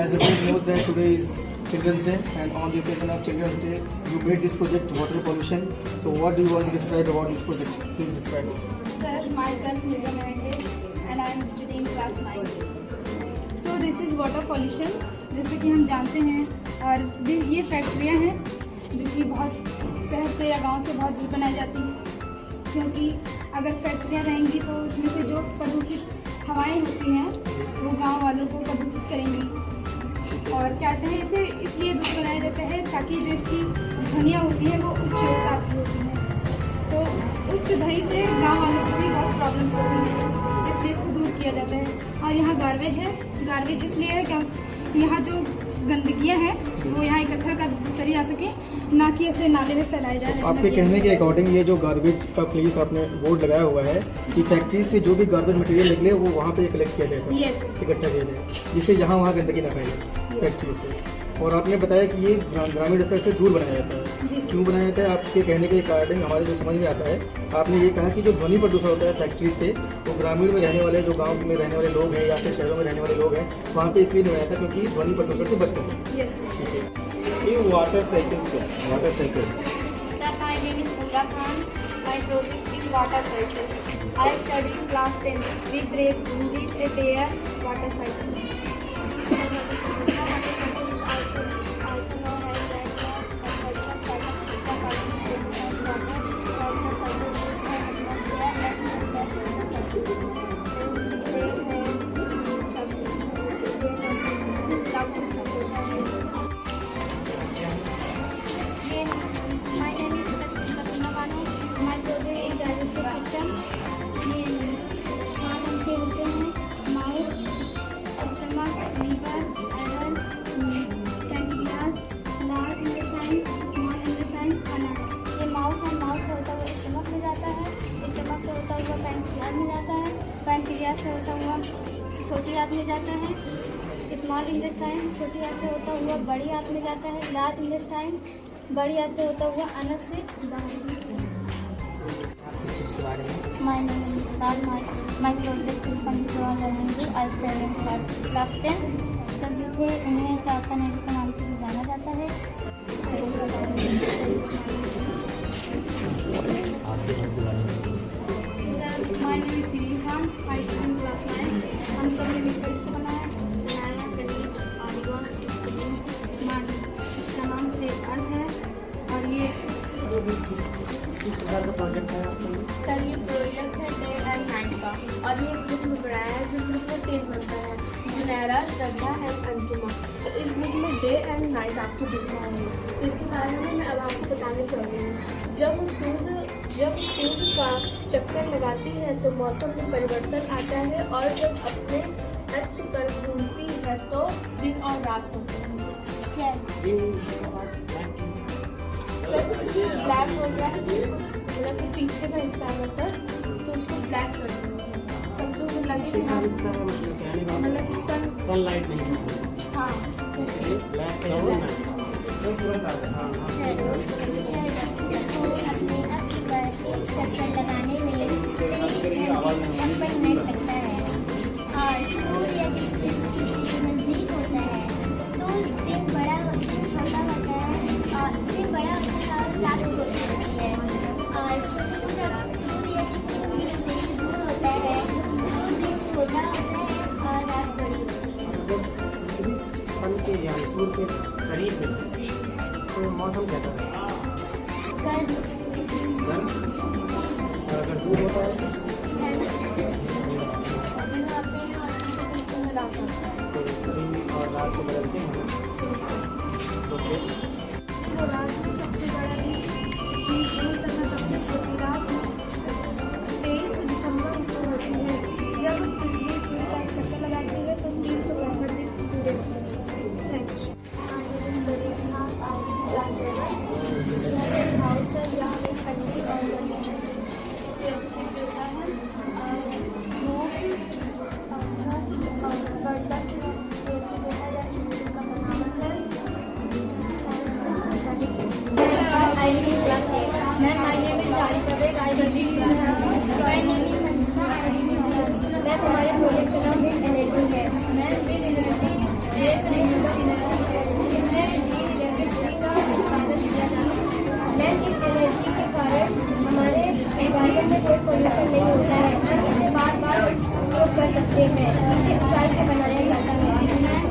As everyone knows that today is Children's Day, and on the occasion of Children's Day, you made this project, water pollution. So what do you want to describe about this project? Please describe it. Sir, myself Nizam Mehndi, and I am studying class 9. So this is water pollution. जैसे कि हम जानते हैं, और ये फैक्ट्रियाँ हैं जो कि बहुत शहर से या गांव से बहुत दूर बनाई जाती हैं, क्योंकि अगर फैक्ट्रियाँ रहेंगी तो उसमें से जो प्रदूषित हवाएं होती हैं वो गांव वालों को प्रदूषित करेंगी। और कहते हैं इसे इसलिए दूर बनाया जाता है ताकि जो इसकी ध्वनियाँ होती हैं वो उच्च ताप की होती हैं, तो उच्च ध्वनि से गांव वालों को भी बहुत प्रॉब्लम्स होती हैं, इसलिए इसको दूर किया जाता है। और यहाँ गार्बेज है, गार्बेज इसलिए है क्योंकि यहाँ जो गंदगियाँ हैं वो यहाँ इकट्ठा करी जा सके, ना कि ऐसे नाले में फैलाए जाए। आपके कहने के अकॉर्डिंग ये जो गार्बेज का प्लेस आपने बोर्ड लगाया हुआ है कि फैक्ट्री से जो भी गार्बेज मटेरियल निकले वो वहाँ पे कलेक्ट किया जाए, यस, इकट्ठा किया जाए, जिससे यहाँ वहाँ गंदगी ना फैले फैक्ट्री से। और आपने बताया कि ये ग्रामीण स्तर से दूर बनाया जाता है। क्यों बनाया जाता है? आपके कहने के अकॉर्डिंग हमारे जो समझ में आता है, आपने ये कहा कि जो ध्वनि प्रदूषण होता है फैक्ट्री से, वो ग्रामीण में रहने वाले, जो गांव में रहने वाले लोग हैं या फिर शहरों में रहने वाले लोग हैं, वहाँ पे इसलिए नहीं बनाया था क्योंकि ध्वनि प्रदूषण से बच सके। ठीक है। ये वाटर साइकिल क्या है? Water cycle Sir, my name is Pooja Khan. My project is water cycle. I study in class 10. We prepare water cycle. Pancreas से होता हुआ छोटी आंत में जाता है, स्मॉल इंटेस्टाइन छोटी आंत से होता हुआ बड़ी आंत में जाता है, लार्ज इंटेस्टाइन बड़ी आंत से होता हुआ अनस से बाहर। My name is Nisal. My project is Panchwara Learning. I study in class 10. सभी को इन्हें चाका नेहरू के नाम से भी जाना जाता है। My name is Siri Khan. I study in class 9. हम सब ने मिलकर इसको बनाया। बनाया गणेश आर्यन मान, इसका नाम से अर्थ है। और ये किस प्रकार का प्रोजेक्ट है आपका? सर ये प्रोजेक्ट है डे एंड नाइट का, और ये ग्रुप में बनाया है जिस ग्रुप में 3 मेंबर है, जुनैरा, श्रद्धा एंड अंजुमा। तो इस ग्रुप में डे एंड नाइट आपको दिख रहा है, तो इसके बारे में मैं अब आपको बताने चल रही हूँ। जब सूर्य का चक्कर लगाती है तो मौसम में परिवर्तन आता है, और जब अपने अक्ष पर घूमती है तो दिन और रात होते हैं। ब्लैक हो गया है तो मतलब कि पीछे का हिस्सा है सर, तो उसको ब्लैक कर देंगे। समझो तो लगेगा मतलब कि सनलाइट नहीं है। हाँ ब्लैक है चक्कर लगाने में 53 मिनट लगता है, और सूर्य नज़दीक होता है तो दिन छोटा होता है, और दिन बड़ा होता है और रात छोटी होती है, और सूर्य की पृथ्वी से दूर होता है तो दिन छोटा होता है और रात बड़ी होती है। सन के यानी सूर्य के करीब में तो मौसम कैसा है? गर्म। और अगर दूर होता है तो दिन और रात को बदलते हैं तो फिर रात में सबसे बड़ा दिन 30 जून तक में सबसे छोटी रात 23 दिसंबर को होती है। जब पृथ्वी सूर्य का चक्कर लगाती है तो 365 दिन पूरे होते हैं। मैं माय नेम इज जारी पवेग, I study in my name is Mansa, मैं हमारे प्रोजेक्ट का नाम विंड एनर्जी है। मैं विंड एनर्जी देख रही हूँ से है, इसे ऊंचाई से बनाया जाता है।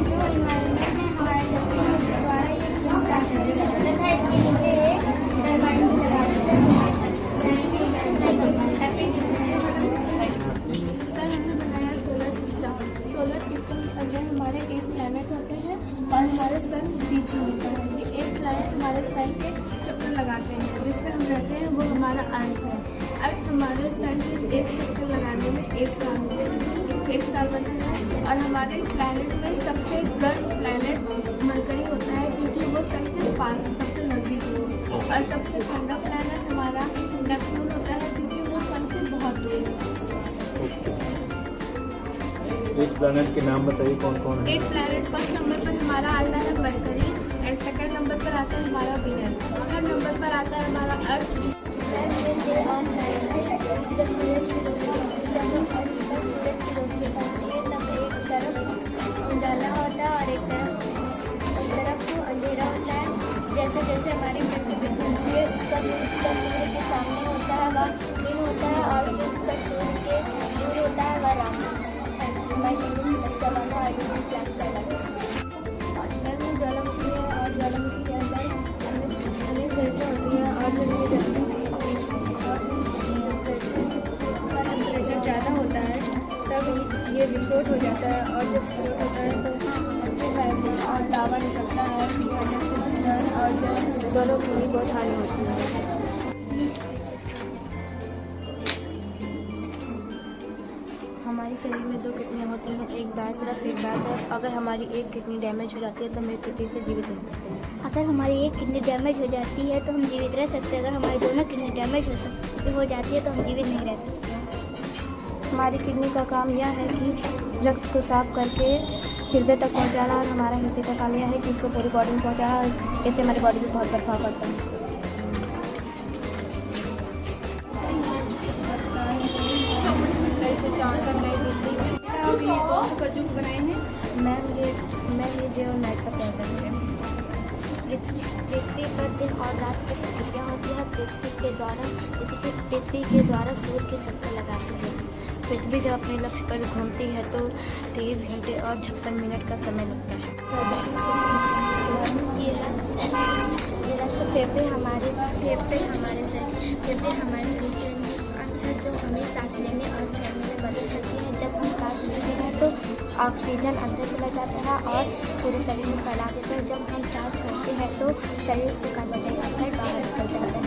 जो इन्वायरमेंट है हमारा जमीन द्वारा ये घूमता है तथा इसके नीचे एक टरबाइन भी लगा देते हैं। सर हमने बनाया सोलर सिस्टम। सोलर सिस्टम के अंदर हमारे 8 प्लैनेट होते हैं और हमारे सन बीच में होता है। ये 8 प्लैनेट हमारे सन के चक्कर लगाते हैं, जिस पर हम रहते हैं वो हमारा अर्थ है। अर्थ हमारे सन के एक चक्कर लगाने में 1 साल बनता है। और हमारे प्लैनेट में सबसे गर्म प्लैनेट मरकरी होता है, क्योंकि वो सन के पास सबसे नज़दीक है। और सबसे ठंडा प्लैनेट हमारा नेपच्यून होता है, क्योंकि वो सन से बहुत दूर है। एक प्लैनेट के नाम बताइए कौन कौन है? 8 प्लैनेट फर्स्ट नंबर पर हमारा आता है मरकरी एंड सेकंड नंबर पर आता है हमारा वीनस, थर्ड नंबर पर आता है हमारा अर्थ। जब सूरज की रोशनी पड़ती है तब एक तरफ उजाला होता है और एक तरफ अंधेरा होता है। जैसे जैसे हमारी पृथ्वी घूमती है उसका सूर्य के सामने होता है वह दिन होता है और जो उसका सूर्य के दूर होता है वह रात होता है। मैं हिंदी जवानों आगे क्लास से अलग में ज्वालामुखी है और ज्वालामुखी के अंदर अनेक जैसे होती हैं और टेम्परेचर ज़्यादा होता है तब ये विस्फोट हो जाता है। और जब विस्फोट होता है तो उसके बैठने और लावा निकलता है, इस वजह से धन और जल दोनों की भी बहुत हानि होती है। हमारे शरीर में 2 किडनियाँ होती हैं, एक दाएं तरफ एक बाएं तरफ। अगर हमारी एक किडनी डैमेज हो जाती है तो हम एक किडनी से जीवित रह सकते हैं। अगर हमारी एक किडनी डैमेज हो जाती है तो हम जीवित रह सकते हैं। अगर हमारी दोनों किडनी डैमेज हो जाती है तो हम जीवित नहीं रह सकते। हमारी किडनी का काम यह है कि रक्त को साफ करके हृदय तक पहुंचाना, और हमारा हृदय का काम यह है कि इसको पूरी बॉडी में पहुंचाना। इससे हमारी बॉडी पर बहुत प्रभाव पड़ता है। आप ये कौन से प्रोजेक्ट बनाए हैं? मैं ये डे और नाइट का प्रोजेक्ट है। पृथ्वी पर दिन और रात की प्रक्रिया होती है। पृथ्वी के द्वारा सूर्य के चक्कर लगाते हैं। पृथ्वी जब अपने लक्ष्य पर घूमती है तो 23 घंटे और 56 मिनट का समय लगता है। ये लक्ष्य फेफड़े हमारे शरीर के अंग है जो हमें सांस लेने और छोड़ने में मदद करती है। जब हम सांस लेते हैं तो ऑक्सीजन अंदर चला जाता है और पूरे शरीर में फैला देता है। जब हम सांस छोड़ते हैं तो शरीर से कार्बन डाइऑक्साइड बाहर निकल जाता है।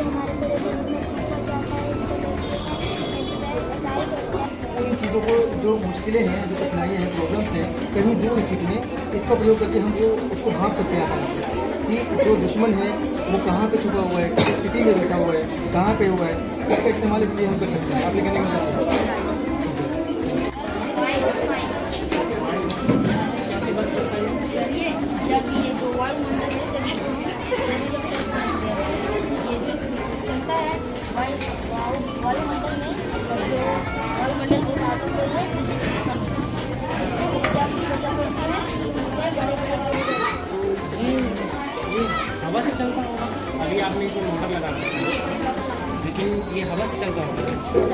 हमारे पूरे शरीर में हो जाता है। इन चीज़ों को जो मुश्किलें हैं, जो कठिनाइयाँ हैं, प्रॉब्लम्स हैं, कहीं जो स्थिति में इसका प्रयोग करके हम वो उसको भाप सकते हैं आसानी से कि जो दुश्मन है वो कहाँ पे छुपा हुआ है, किस स्थिति में बैठा हुआ है, कहाँ पे हुआ है। इसका इस्तेमाल इसलिए हम कर सकते हैं। आप ये कहने का जब ये जो वायुमंडल चलता है वायुमंडल में जो वायुमंडल के साथ इससे ऊर्जा की बचत होती है। इससे बड़े ये हवा से चलता होगा। अभी आपने इसमें मोटर लगा दिया, लेकिन ये हवा से चलता होगा।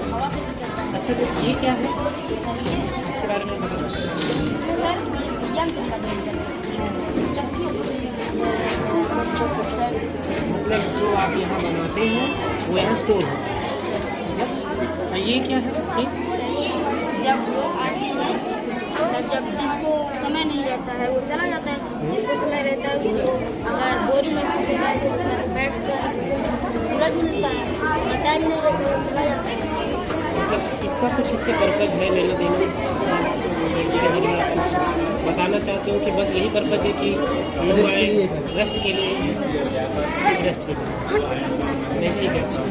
हवा से भी चलता है। अच्छा, तो ये क्या है, इसके बारे में बता सकते हैं? मतलब जो आप यहाँ बनाते हैं वो यहाँ स्टोर होता है। ये क्या है? जब लोग आते हैं जब जिसको समय नहीं रहता है वो चला जाता है, जिसको समय रहता है वो अगर बोरी में बैठ कर पूरा भी मिलता है, अगर टाइम नहीं रहता है वो चला जाता है। मतलब इसका कुछ इससे पर्पज़ है लेने देने आप कुछ बताना चाहते हो कि बस यही पर्पज़ है कि रेस्ट के लिए नहीं? ठीक है, अच्छा।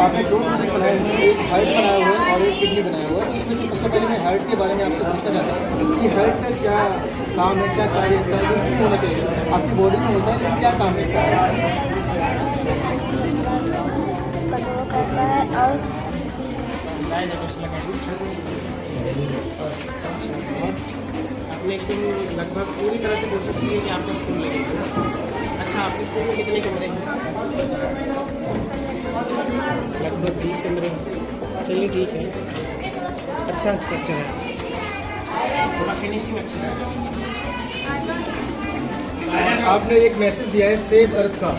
आपने 2 प्रोजेक्ट बनाए हैं, एक हार्ट बनाया हुआ है और एक किडनी बनाया हुआ है। तो इसमें से सबसे पहले मैं हार्ट के बारे में आपसे पूछना चाहता हूँ कि हार्ट का क्या काम है, क्या कार्य इसका है, क्यों होना चाहिए? आपकी बॉडी में होता है, लेकिन क्या काम है इसका? कंट्रोल करता है और आपने एक दिन लगभग पूरी तरह से कोशिश की है कि आपका स्कूल लगे। अच्छा, आपके स्कूल में कितने कमरे हैं? चलिए ठीक है, अच्छा स्ट्रक्चर है, थोड़ा फिनिशिंग अच्छी है। आपने एक मैसेज दिया है सेव अर्थ का,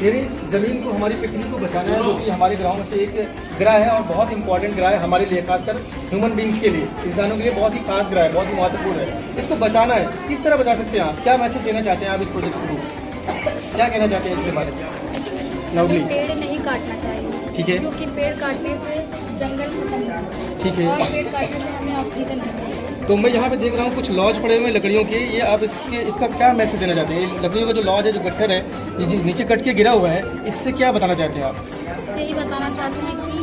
यानी ज़मीन को, हमारी पृथ्वी को बचाना है, जो कि हमारे ग्रहों में से एक ग्रह है और बहुत इंपॉर्टेंट ग्रह है हमारे लिए, खासकर ह्यूमन बींग्स के लिए, इंसानों के लिए बहुत ही खास ग्रह है, बहुत ही महत्वपूर्ण है। इसको बचाना है, किस तरह बचा सकते हैं आप? क्या मैसेज देना चाहते हैं आप इस प्रोजेक्ट के थ्रू? क्या कहना चाहते हैं इसके बारे में लाउडली? पेड़ नहीं काटना चाहिए, ठीक है, क्योंकि पेड़ काटने से जंगल खत्म होता है ठीक है। और पेड़ काटने से हमें ऑक्सीजन मिलता है। तो मैं यहाँ पे देख रहा हूँ कुछ लॉज पड़े हुए हैं लकड़ियों के, ये आप इसका क्या मैसेज देना चाहते हैं? ये लकड़ियों का जो लॉज है, जो गट्ठर है, ये जो नीचे कट के गिरा हुआ है, इससे क्या बताना चाहते हैं आप? यही बताना चाहते हैं कि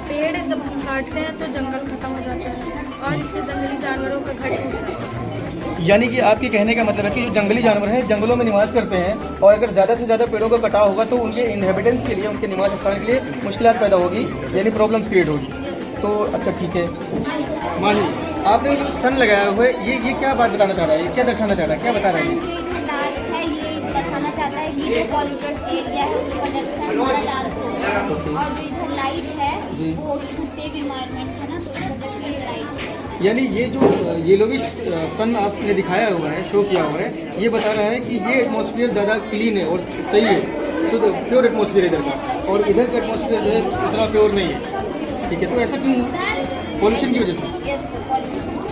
पेड़ जब हम काटते हैं तो जंगल खत्म हो जाता है और इससे जंगली जानवरों का घर टूट जाता है। यानी कि आपके कहने का मतलब है कि जो जंगली जानवर हैं जंगलों में निवास करते हैं, और अगर ज़्यादा से ज़्यादा पेड़ों का कटाव होगा तो उनके इनहेबिटेंट्स के लिए, उनके निवास स्थान के लिए मुश्किलात पैदा होगी, यानी प्रॉब्लम्स क्रिएट होगी। तो अच्छा ठीक है, मानी आपने जो सन लगाया हुआ है, ये क्या बात बताना चाह रहा है? ये क्या दर्शाना चाह रहा है? क्या बता रहा है? जो इधर डार्क है ये दर्शाना चाहता है कि जो पॉल्यूटेड एरिया है उसकी वजह से हमारा डार्क हो गया, और जो इधर लाइट है जी। वो इधर सेफ इन्वायरमेंट है ना, तो इस वजह से ये लाइट है। यानी ये जो येलोविश सन आपने दिखाया हुआ है, शो किया हुआ है, ये बता रहा है कि ये एटमॉस्फेयर ज़्यादा क्लीन है और सही है, शुद्ध प्योर एटमॉस्फेयर इधर का, और इधर का एटमॉस्फेयर जो है उतना प्योर नहीं है। ठीक है, तो ऐसा क्यों? पॉल्यूशन की वजह से?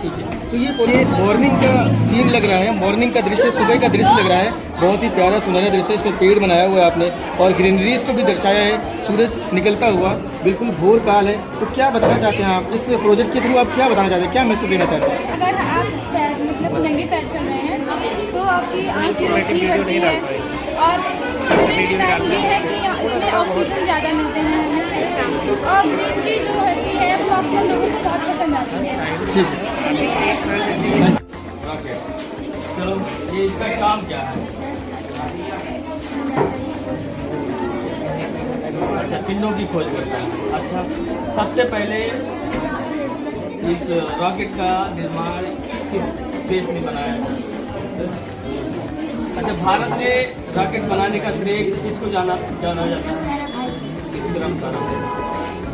ठीक है, तो ये मॉर्निंग का सीन लग रहा है, मॉर्निंग का दृश्य, सुबह का दृश्य लग रहा है, बहुत ही प्यारा सुनहरा दृश्य। इसमें पेड़ बनाया हुआ है आपने और ग्रीनरीज को भी दर्शाया है, सूरज निकलता हुआ, बिल्कुल भोर काल है। तो क्या बताना चाहते हैं आप इस प्रोजेक्ट के थ्रू? आप क्या बताना चाहते हैं, क्या मैसेज देना चाहते हैं? अगर आप मतलब नंगे पैर चल रहे हैं तो आपकी आँख की रोशनी बढ़ती है, और सुबह के टाइम ये है कि इसमें ऑक्सीजन ज़्यादा मिलते हैं हमें, और ग्रीनरी जो होती है वो अक्सर लोगों को बहुत पसंद आती है। ठीक है, चलो, ये इसका काम क्या है? अच्छा, पिंडों की खोज करता है। अच्छा, सबसे पहले इस रॉकेट का निर्माण किस देश ने बनाया? अच्छा, भारत में रॉकेट बनाने का श्रेय किसको जाना जाता है? विक्रम साराभाई।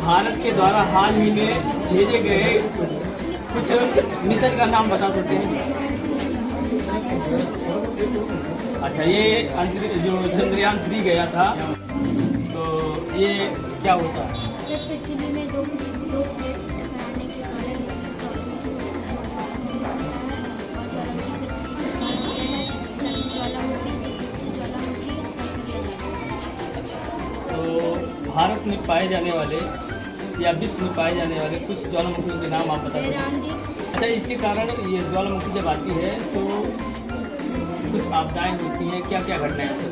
भारत के द्वारा हाल ही में भेजे गए कुछ मिशन का नाम बता सकते हैं? अच्छा, ये जो चंद्रयान 3 गया था, तो ये क्या होता है? जब पृथ्वी में दो प्लेट टकराने के कारण तो भारत में पाए जाने वाले या विश्व में पाए जाने वाले कुछ ज्वालामुखियों के नाम आप बता सकते हैं? अच्छा, इसके कारण ये ज्वालामुखी जब आती है तो कुछ आपदाएं होती हैं, क्या क्या घटनाएं होती हैं?